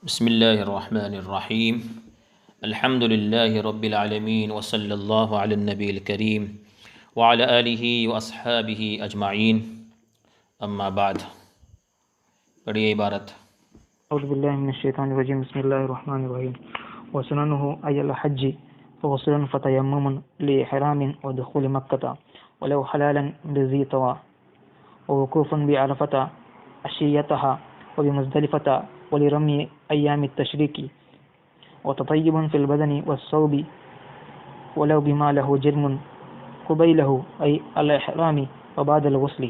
بسم اللہ الرحمن الرحیم الحمد للہ رب العالمین وصلی اللہ علی النبی الکریم وعلی آلہ واصحابہ اجمعین اما بعد۔ پڑھیے عبارت۔ اعوذ باللہ من الشیطان الرجیم بسم اللہ الرحمن الرحیم وسننه ای الحج فغسلا فتیمم لإحرام ودخول مکة ولو حلالا بذی طوا ووقوف بعرفة عشیتها وبمزدلفة ولرمي ایام التشریق وتطیب فی البدن والصوب ولو بما له جرم قبیله ای الاحرام وبعد الغسل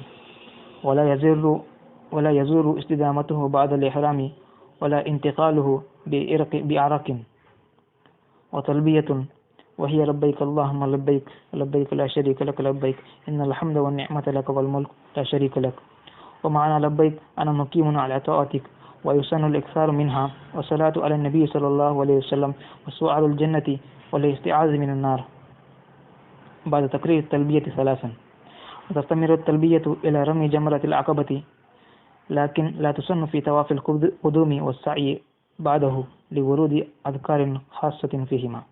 ولا يزور استدامته بعد الإحرام ولا انتقاله بعرق وتلبية وهي لبيك اللهم لبيك لبيك لا شريك لك لبيك إن الحمد والنعمة لك والملك لا شريك لك ومعنى لبيك أنا مقيم على طاعتك ويسن الإكثار منها والصلاة على النبي صلى الله عليه وسلم وسؤال الجنة والاستعاذ من النار بعد تكرير التلبية ثلاثا وتستمر التلبية إلى رمي جمرة العقبة لكن لا تسن في طواف القدوم والسعي بعده لورود أذكار خاصة فيهما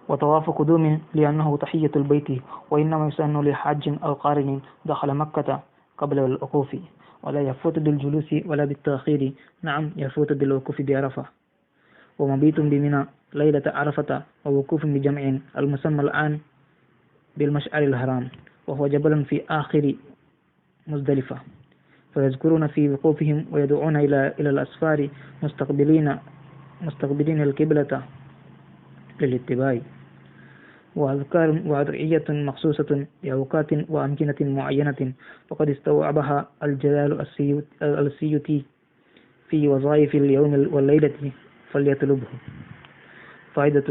وطواف قدوم لأنه تحية البيت وإنما يسن لحاج أو قارن دخل مكة قبل الوقوف ولا يفوت بالجلوس ولا بالتأخير نعم يفوت بالوقوف بعرفة ومبيت بمنى ليلة عرفة ووقوف بجمع المسمى الآن بالمشعر الحرام وهو جبل في آخر مزدلفة فيذكرون في وقوفهم ويدعون إلى الأسفار مستقبلين القبلة للاتباع وأذكار وأدعية مخصوصة بأوقات وأمكنة معينة وقد استوعبها الجلال السيوطي في وظائف اليوم والليلة فليطلبه. فائدة: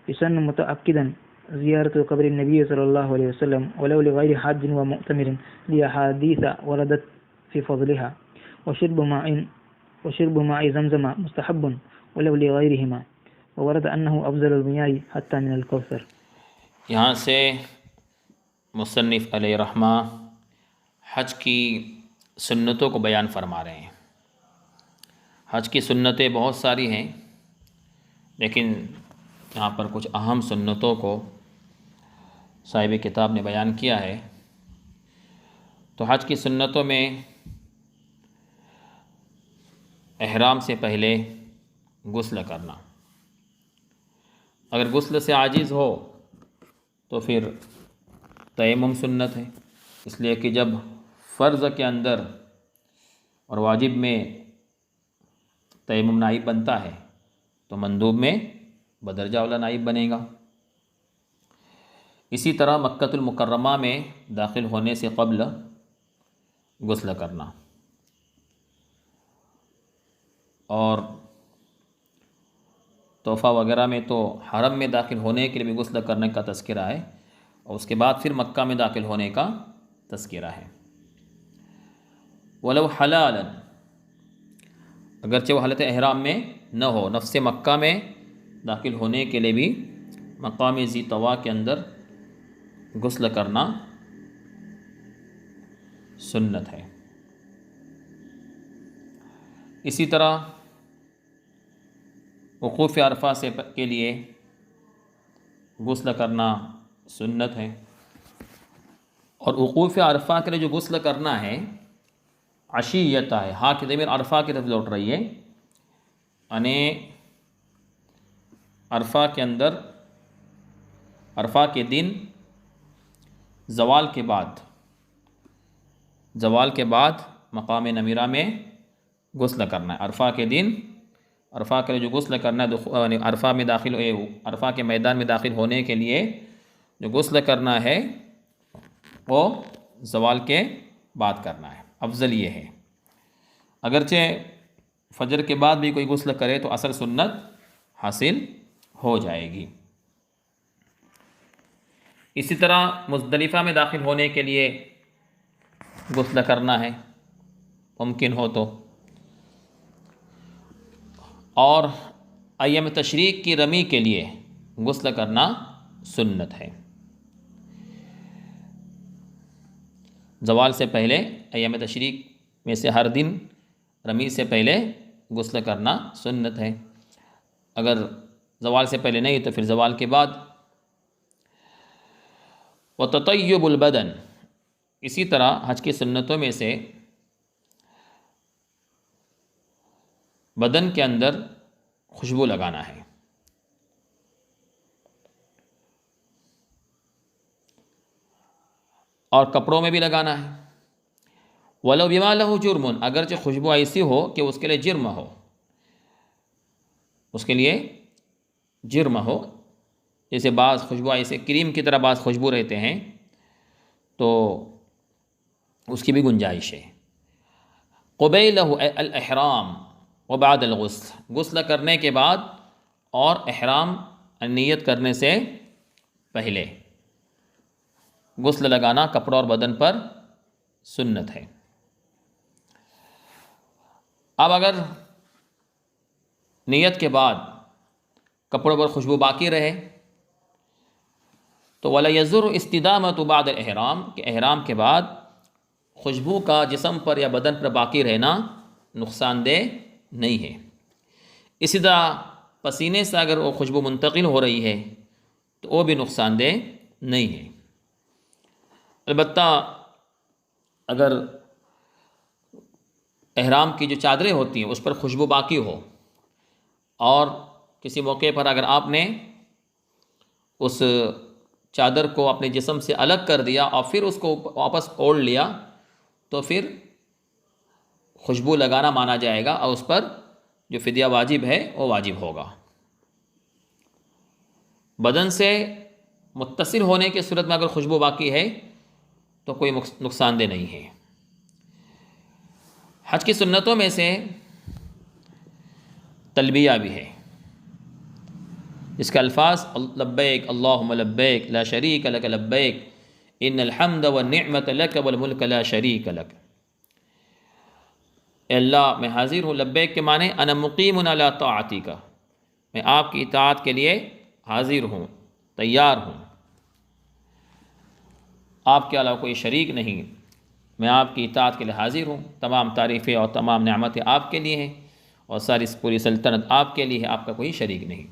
يسن متأكدا زيارة قبر النبي صلى الله عليه وسلم ولو لغير حاج ومؤتمر لأحاديث وردت في فضلها وشرب ماء زمزم مستحب ولو لغيرهما وورد أنه أفضل المياه حتى من الكوثر. یہاں سے مصنف علیہ رحمہ حج کی سنتوں کو بیان فرما رہے ہیں۔ حج کی سنتیں بہت ساری ہیں، لیکن یہاں پر کچھ اہم سنتوں کو صاحب کتاب نے بیان کیا ہے۔ تو حج کی سنتوں میں احرام سے پہلے غسل کرنا، اگر غسل سے عاجز ہو تو پھر تیمم سنت ہے، اس لیے کہ جب فرض کے اندر اور واجب میں تیمم نائب بنتا ہے تو مندوب میں بدرجہ والا نائب بنے گا۔ اسی طرح مکۃ المکرمہ میں داخل ہونے سے قبل غسل کرنا، اور تحفہ وغیرہ میں تو حرم میں داخل ہونے کے لیے بھی غسل کرنے کا تذکرہ ہے، اور اس کے بعد پھر مکہ میں داخل ہونے کا تذکرہ ہے۔ ولو حلالا، اگرچہ وہ حالت احرام میں نہ ہو، نفس مکہ میں داخل ہونے کے لیے بھی مقام ذی طوا کے اندر غسل کرنا سنت ہے۔ اسی طرح وقوف عرفہ کے لیے غسل کرنا سنت ہے، اور وقوف عرفہ کے لیے جو غسل کرنا ہے عشیتہ ہے، ہاں کی ضمیر عرفہ کی طرف لوٹ رہی ہے، یعنی عرفہ کے اندر عرفہ کے دن زوال کے بعد مقام نمیرہ میں غسل کرنا ہے۔ عرفہ کے دن عرفہ کے لیے جو غسل کرنا ہے، عرفہ کے میدان میں داخل ہونے کے لیے جو غسل کرنا ہے وہ زوال کے بعد کرنا ہے، افضل یہ ہے۔ اگرچہ فجر کے بعد بھی کوئی غسل کرے تو اصل سنت حاصل ہو جائے گی۔ اسی طرح مزدلفہ میں داخل ہونے کے لیے غسل کرنا ہے ممکن ہو تو، اور ایام تشریق کی رمی کے لیے غسل کرنا سنت ہے۔ زوال سے پہلے ایام تشریق میں سے ہر دن رمی سے پہلے غسل کرنا سنت ہے، اگر زوال سے پہلے نہیں تو پھر زوال کے بعد۔ وتطیب البدن، اسی طرح حج کی سنتوں میں سے بدن کے اندر خوشبو لگانا ہے، اور کپڑوں میں بھی لگانا ہے۔ وَلَوْ بِمَا لَهُ جُرْمٌ، اگرچہ خوشبو ایسی ہو کہ اس کے لیے جرم ہو، اس کے لیے جرم ہو، جیسے بعض خوشبو ایسے کریم کی طرح بعض خوشبو رہتے ہیں تو اس کی بھی گنجائش ہے۔ قُبَيْلَهُ الاحرام وبعد الغسل، غسل کرنے کے بعد اور احرام نیت کرنے سے پہلے غسل لگانا کپڑوں اور بدن پر سنت ہے۔ اب اگر نیت کے بعد کپڑوں پر خوشبو باقی رہے تو وَلَا يَضُرُّ اسْتِدَامَةُ بَعْدَ الْإِحْرَامِ، کہ احرام کے بعد خوشبو کا جسم پر یا بدن پر باقی رہنا نقصان دہ نہیں ہے۔ اسی طرح پسینے سے اگر وہ خوشبو منتقل ہو رہی ہے تو وہ بھی نقصان دہ نہیں ہے۔ البتہ اگر احرام کی جو چادریں ہوتی ہیں اس پر خوشبو باقی ہو اور کسی موقع پر اگر آپ نے اس چادر کو اپنے جسم سے الگ کر دیا اور پھر اس کو واپس اوڑھ لیا تو پھر خوشبو لگانا مانا جائے گا اور اس پر جو فدیہ واجب ہے وہ واجب ہوگا۔ بدن سے متصل ہونے کی صورت میں اگر خوشبو باقی ہے تو کوئی نقصان دہ نہیں ہے۔ حج کی سنتوں میں سے تلبیہ بھی ہے، اس کے الفاظ لبیک اللہم لبیک لا شریک لک لبیک ان الحمد والنعمت لک والملک لا شریک لک۔ اے اللہ میں حاضر ہوں، لبیک کے معنی انا مقیم علی طاعتک، میں آپ کی اطاعت کے لیے حاضر ہوں، تیار ہوں، آپ کے علاوہ کوئی شریک نہیں، میں آپ کی اطاعت کے لیے حاضر ہوں، تمام تعریفیں اور تمام نعمتیں آپ کے لیے ہیں اور ساری پوری سلطنت آپ کے لیے ہے، آپ کا کوئی شریک نہیں۔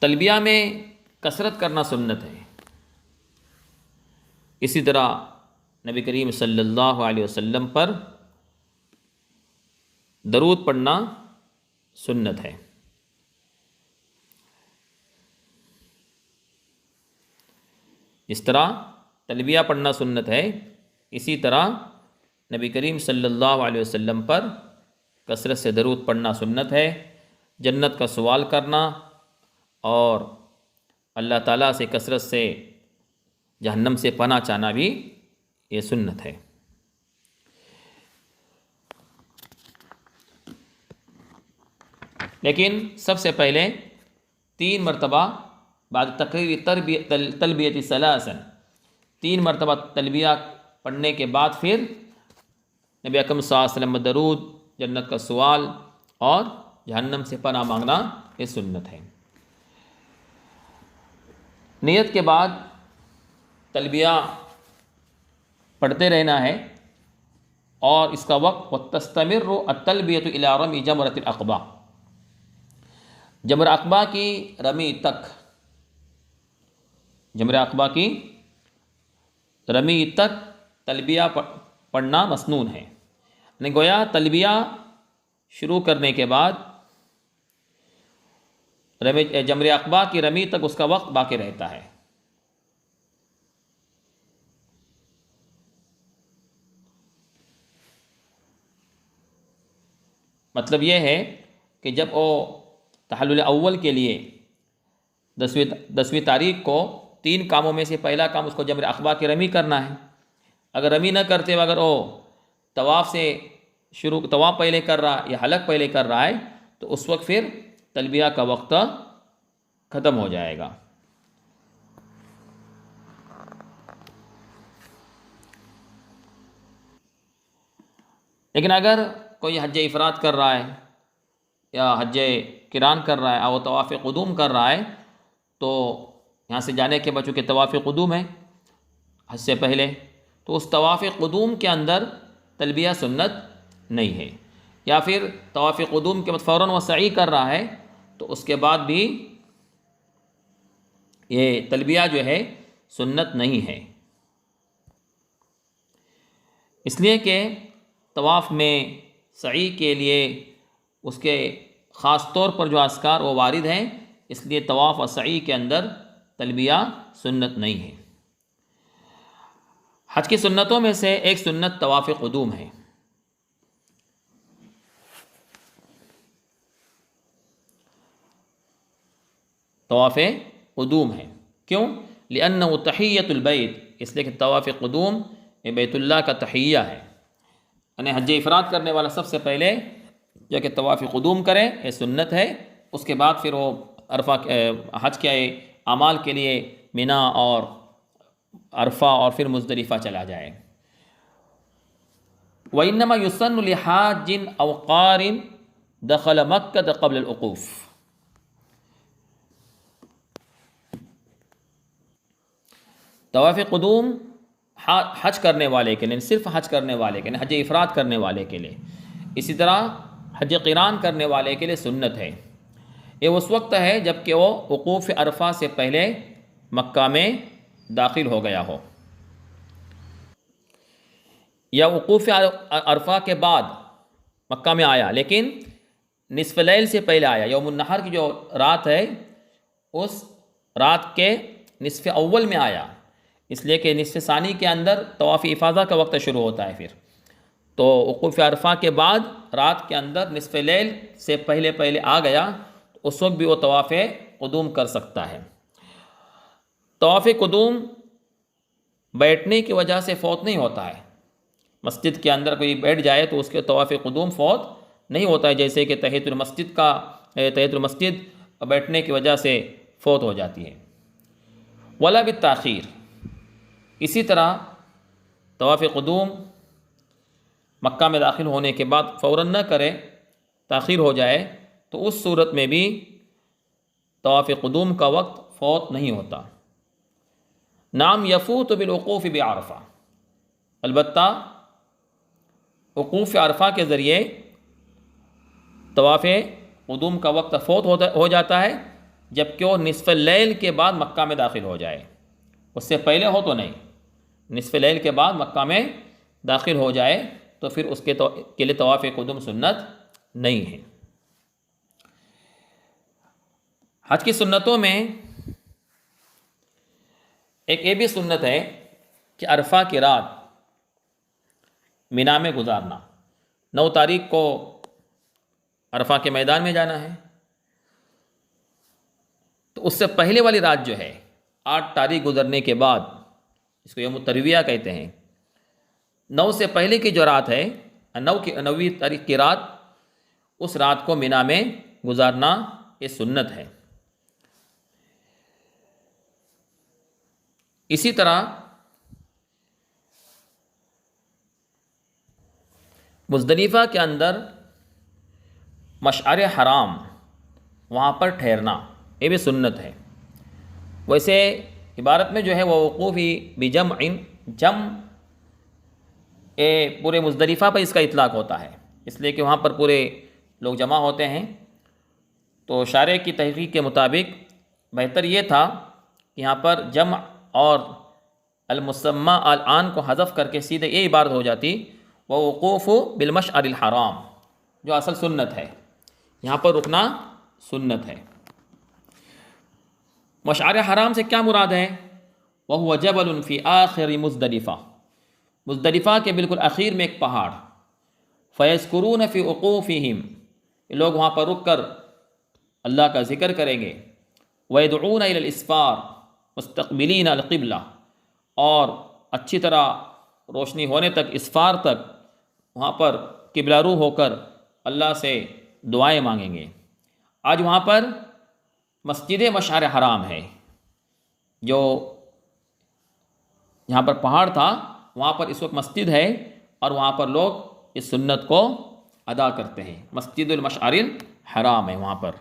تلبیہ میں کثرت کرنا سنت ہے، اسی طرح نبی کریم صلی اللہ علیہ وسلم پر درود پڑھنا سنت ہے۔ اس طرح تلبیہ پڑھنا سنت ہے، اسی طرح نبی کریم صلی اللہ علیہ وسلم پر کثرت سے درود پڑھنا سنت ہے۔ جنت کا سوال کرنا اور اللہ تعالیٰ سے کثرت سے جہنم سے پناہ چاہنا بھی یہ سنت ہے۔ لیکن سب سے پہلے 3 مرتبہ بعد تقریر تلبیت ثلاثا، 3 مرتبہ تلبیہ پڑھنے کے بعد پھر نبی اکرم صلی اللہ علیہ وسلم درود، جنت کا سوال اور جہنم سے پناہ مانگنا یہ سنت ہے۔ نیت کے بعد تلبیہ پڑھتے رہنا ہے اور اس کا وقت وَتَسْتَمِرُّ التَّلْبِيَةُ إِلَىٰ رَمْيِ جَمْرَةِ الْعَقَبَةِ، جمرہ عقبہ کی رمی تک، جمرہ عقبہ کی رمی تک تلبیہ پڑھنا مسنون ہے، یعنی گویا تلبیہ شروع کرنے کے بعد جمرہ عقبہ کی رمی تک اس کا وقت باقی رہتا ہے۔ مطلب یہ ہے کہ جب وہ تحلل اول کے لیے 10ویں تاریخ کو 3 کاموں میں سے پہلا کام اس کو جمرہ عقبہ کی رمی کرنا ہے، اگر رمی نہ کرتے اگر وہ طواف پہلے کر رہا یا حلق پہلے کر رہا ہے تو اس وقت پھر تلبیہ کا وقت ختم ہو جائے گا۔ لیکن اگر کوئی حج افراد کر رہا ہے یا حج قران کر رہا ہے اور وہ طواف قدوم کر رہا ہے تو یہاں سے جانے کے بعد چونکہ طواف قدوم ہے حج سے پہلے، تو اس طواف قدوم کے اندر تلبیہ سنت نہیں ہے، یا پھر طواف قدوم کے بعد فوراً وہ سعی کر رہا ہے تو اس کے بعد بھی یہ تلبیہ جو ہے سنت نہیں ہے، اس لیے کہ طواف میں سعی کے لیے اس کے خاص طور پر جو اذکار وہ وارد ہیں، اس لیے طواف و سعی کے اندر تلبیہ سنت نہیں ہے۔ حج کی سنتوں میں سے ایک سنت طواف قدوم ہے۔ طواف قدوم ہے، کیوں؟ لأنه تحیۃ البیت، اس لیے کہ طواف قدوم یہ بیت اللہ کا تحیہ ہے، یعنی حج افراد کرنے والا سب سے پہلے جو کہ طواف قدوم کرے، یہ سنت ہے، اس کے بعد پھر وہ عرفہ حج کے اعمال کے لیے منا اور عرفہ اور پھر مزدلفہ چلا جائے۔ وَإِنَّمَا يُسَنُّ لِحَاجٍ أَوْ قَارٍ دَخَلَ مَكَّةَ قَبْلَ الْوُقُوفِ، طواف قدوم حج کرنے والے کے لیے، صرف حج کرنے والے کے لیے، حج افراد کرنے والے کے لیے، اسی طرح حج قران کرنے والے کے لیے سنت ہے۔ یہ اس وقت ہے جب کہ وہ وقوف عرفہ سے پہلے مکہ میں داخل ہو گیا ہو، یا وقوف عرفہ کے بعد مکہ میں آیا لیکن نصف لیل سے پہلے آیا، یوم النحر کی جو رات ہے اس رات کے نصف اول میں آیا، اس لیے کہ نصف ثانی کے اندر طواف افاضہ کا وقت شروع ہوتا ہے، پھر تو وقوف عرفہ کے بعد رات کے اندر نصف لیل سے پہلے آ گیا تو اس وقت بھی وہ طواف قدوم کر سکتا ہے۔ طواف قدوم بیٹھنے کی وجہ سے فوت نہیں ہوتا ہے، مسجد کے اندر کوئی بیٹھ جائے تو اس کے طواف قدوم فوت نہیں ہوتا ہے، جیسے کہ تحیۃ المسجد بیٹھنے کی وجہ سے فوت ہو جاتی ہے۔ ولا بالتاخیر، اسی طرح طواف قدوم مکہ میں داخل ہونے کے بعد فوراً نہ کرے، تاخیر ہو جائے تو اس صورت میں بھی طواف قدوم کا وقت فوت نہیں ہوتا۔ نعم یفوت بالوقوف بعرفہ، البتہ وقوف عرفہ کے ذریعے طواف قدوم کا وقت فوت ہو جاتا ہے جبکہ وہ نصف اللیل کے بعد مکہ میں داخل ہو جائے، اس سے پہلے ہو تو نہیں، نصف لیل کے بعد مکہ میں داخل ہو جائے تو پھر اس کے لیے طواف قدوم سنت نہیں ہے۔ حج کی سنتوں میں ایک یہ بھی سنت ہے کہ عرفہ کی رات مینا میں گزارنا، 9 تاریخ کو عرفہ کے میدان میں جانا ہے تو اس سے پہلے والی رات جو ہے 8 تاریخ گزرنے کے بعد، اس کو یوم الترویہ کہتے ہیں، 9 سے پہلے کی جو رات ہے، 9ویں تاریخ کی رات، اس رات کو مینا میں گزارنا یہ سنت ہے۔ اسی طرح مزدلفہ کے اندر مشعر حرام وہاں پر ٹھہرنا یہ بھی سنت ہے۔ ویسے عبارت میں جو ہے وہ وقوفی بجمع، جمع پورے مزدلفہ پر اس کا اطلاق ہوتا ہے، اس لیے کہ وہاں پر پورے لوگ جمع ہوتے ہیں، تو شارح کی تحقیق کے مطابق بہتر یہ تھا کہ یہاں پر جمع اور المسمى الآن کو حذف کر کے سیدھے یہ عبارت ہو جاتی ووقوف بالمشعر الحرام، جو اصل سنت ہے، یہاں پر رکنا سنت ہے۔ مشعر حرام سے کیا مراد ہے؟ وَهُوَ جَبَلٌ فِي آخِرِ مزدلفہ، مزدلفہ کے بالکل اخیر میں ایک پہاڑ، فَيَذْكُرُونَ فِي وُقُوفِهِمْ، یہ لوگ وہاں پر رک کر اللہ کا ذکر کریں گے، وَيَدْعُونَ إِلَى الْإِسْفَارِ مُسْتَقْبِلِينَ الْقِبْلَةَ، اور اچھی طرح روشنی ہونے تک، اسفار تک وہاں پر قبلہ رو ہو کر اللہ سے دعائیں مانگیں گے۔ آج وہاں پر مسجد مشعر حرام ہے، جو یہاں پر پہاڑ تھا وہاں پر اس وقت مسجد ہے، اور وہاں پر لوگ اس سنت کو ادا کرتے ہیں، مسجد المشعر الحرام ہے وہاں پر۔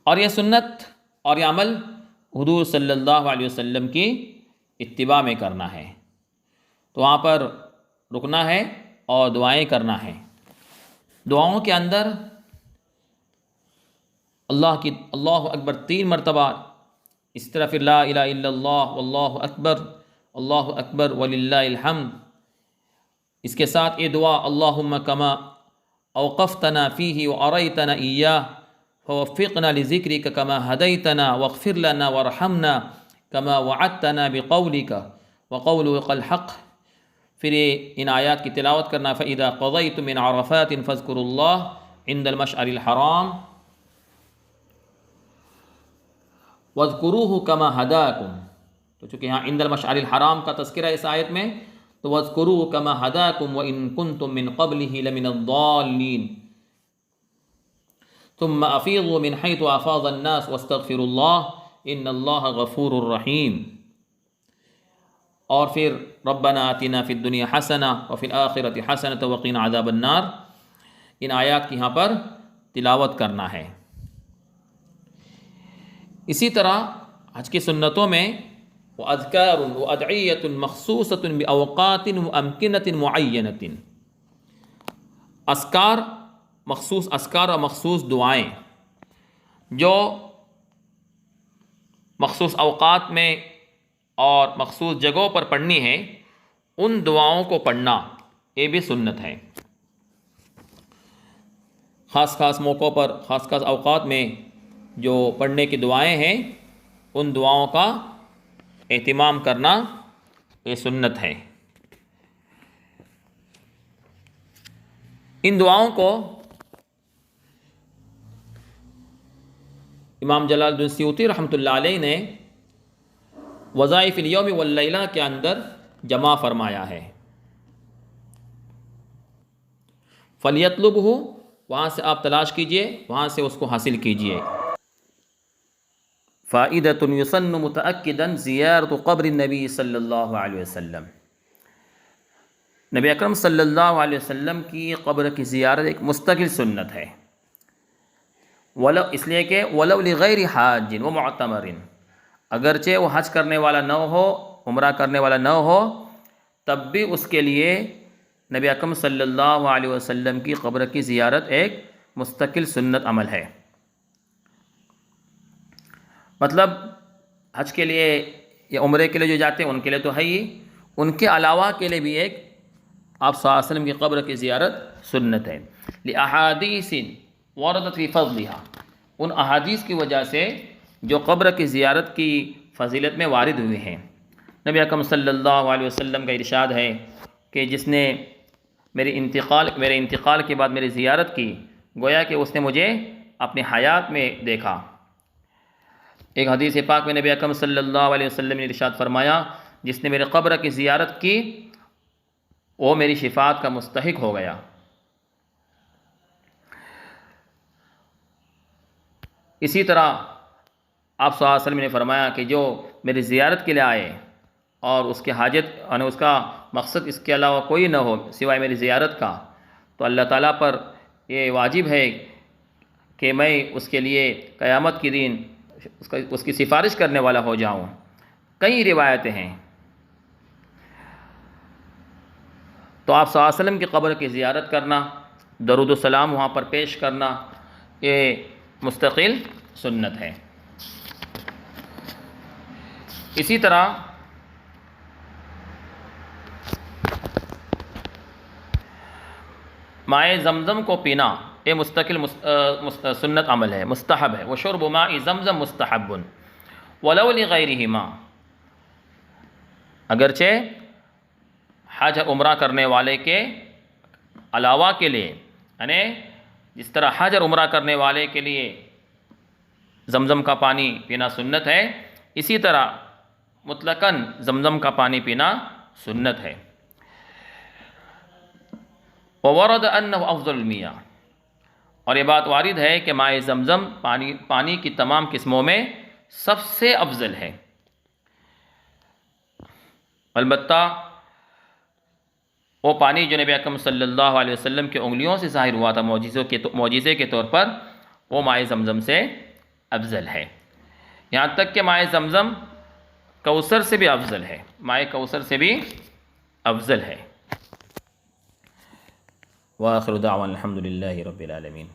اور یہ سنت اور یہ عمل حضور صلی اللہ علیہ وسلم کی اتباع میں کرنا ہے، تو وہاں پر رکنا ہے اور دعائیں کرنا ہے۔ دعاؤں کے اندر اللہ اکبر 3 مرتبہ، اس طرح پھر لا الہ الا اللہ اللہ اکبر وللہ الحمد۔ اس کے ساتھ یہ دعا اللہم کما اوقفتنا فیہ وأریتنا ایاہ فوفقنا لذکرک کما ہدیتنا واغفر لنا وارحمنا کما وعدتنا بقولک وقولک الحق۔ پھر ان آیات کی تلاوت کرنا، فإذا قضیتم من عرفات فاذکروا اللہ عند المشعر الحرام وَاذْكُرُوهُ كَمَا هَدَاكُمْ۔ تو چونکہ یہاں عند المشعر الحرام کا تذکرہ اس آیت میں، تو وَاذْكُرُوهُ كَمَا هَدَاكُمْ وَإِن كُنتُم مِّن قَبْلِهِ لَمِنَ الضَّالِّينَ ثُمَّ أَفِيضُوا مِنْ حَيْثُ أَفَاضَ النَّاسُ وَاسْتَغْفِرُوا اللَّهَ إِنَّ اللَّهَ غَفُورٌ رَحِيمٌ۔ اور پھر ربنا آتنا فی الدنیا حسنہ وفی الآخرۃ حسنۃ وقنا عذاب النار، ان آیات کی یہاں پر تلاوت کرنا ہے۔ اسی طرح حج کی سنتوں میں وَأَذْكَارٌ وَأَدْعِيَّةٌ مَخْصُوصَةٌ بِأَوْقَاتٍ وَأَمْكِنَةٍ مُعَيَّنَةٍ، اذکار اور مخصوص دعائیں جو مخصوص اوقات میں اور مخصوص جگہوں پر پڑھنی ہے، ان دعاؤں کو پڑھنا یہ بھی سنت ہے۔ خاص موقعوں پر، خاص اوقات میں جو پڑھنے کی دعائیں ہیں، ان دعاؤں کا اہتمام کرنا یہ سنت ہے۔ ان دعاؤں کو امام جلال الدین سیوطی رحمۃ اللہ علیہ نے وظائف الیوم واللیلہ کے اندر جمع فرمایا ہے۔ فلیطلبہ، وہاں سے آپ تلاش کیجئے، وہاں سے اس کو حاصل کیجئے۔ فائدۃ یسن متأکدا زیارت قبر النبی صلی اللہ علیہ وسلم، نبی اکرم صلی اللہ علیہ وسلم کی قبر کی زیارت ایک مستقل سنت ہے، اس لیے کہ ولو لغیر حاج و معتمر، اگرچہ وہ حج کرنے والا نہ ہو، عمرہ کرنے والا نہ ہو، تب بھی اس کے لیے نبی اکرم صلی اللہ علیہ وسلم کی قبر کی زیارت ایک مستقل سنت عمل ہے۔ مطلب حج کے لیے یا عمرے کے لیے جو جاتے ہیں ان کے لیے تو ہے ہی، ان کے علاوہ کے لیے بھی ایک آپ صلی اللہ علیہ وسلم کی قبر کی زیارت سنت ہے۔ لأحادیث وردت فی فضلها، ان احادیث کی وجہ سے جو قبر کی زیارت کی فضیلت میں وارد ہوئے ہیں۔ نبی اکرم صلی اللہ علیہ وسلم کا ارشاد ہے کہ جس نے میرے انتقال کے بعد میری زیارت کی، گویا کہ اس نے مجھے اپنی حیات میں دیکھا۔ ایک حدیث پاک میں نبی اکرم صلی اللہ علیہ وسلم نے ارشاد فرمایا، جس نے میرے قبر کی زیارت کی وہ میری شفاعت کا مستحق ہو گیا۔ اسی طرح آپ صلی اللہ علیہ وسلم نے فرمایا کہ جو میری زیارت کے لیے آئے اور اس کے حاجت یعنی اس کا مقصد اس کے علاوہ کوئی نہ ہو سوائے میری زیارت کا، تو اللہ تعالیٰ پر یہ واجب ہے کہ میں اس کے لیے قیامت کے دن اس کی سفارش کرنے والا ہو جاؤں۔ کئی روایتیں ہیں۔ تو آپ صلی اللہ علیہ وسلم کی قبر کی زیارت کرنا، درود و سلام وہاں پر پیش کرنا، یہ مستقل سنت ہے۔ اسی طرح مائع زمزم کو پینا یہ مستقل سنت عمل ہے، مستحب ہے۔ وشرب ماء زمزم مستحب ولو لغیرہما، اگرچہ حج عمرہ کرنے والے کے علاوہ کے لیے، یعنی جس طرح حج اور عمرہ کرنے والے کے لیے زمزم کا پانی پینا سنت ہے، اسی طرح مطلقاً زمزم کا پانی پینا سنت ہے۔ وورد انہ افضل المیاہ، اور یہ بات وارد ہے کہ مائع زمزم پانی کی تمام قسموں میں سب سے افضل ہے۔ البتہ وہ پانی جو نبی اکرم صلی اللہ علیہ وسلم کے انگلیوں سے ظاہر ہوا تھا معجزے کے طور پر، وہ مائع زمزم سے افضل ہے۔ یہاں تک کہ مائع زمزم کوثر سے بھی افضل ہے، مائع کوثر سے بھی افضل ہے۔ وآخر دعوانا الحمد للہ رب العالمین.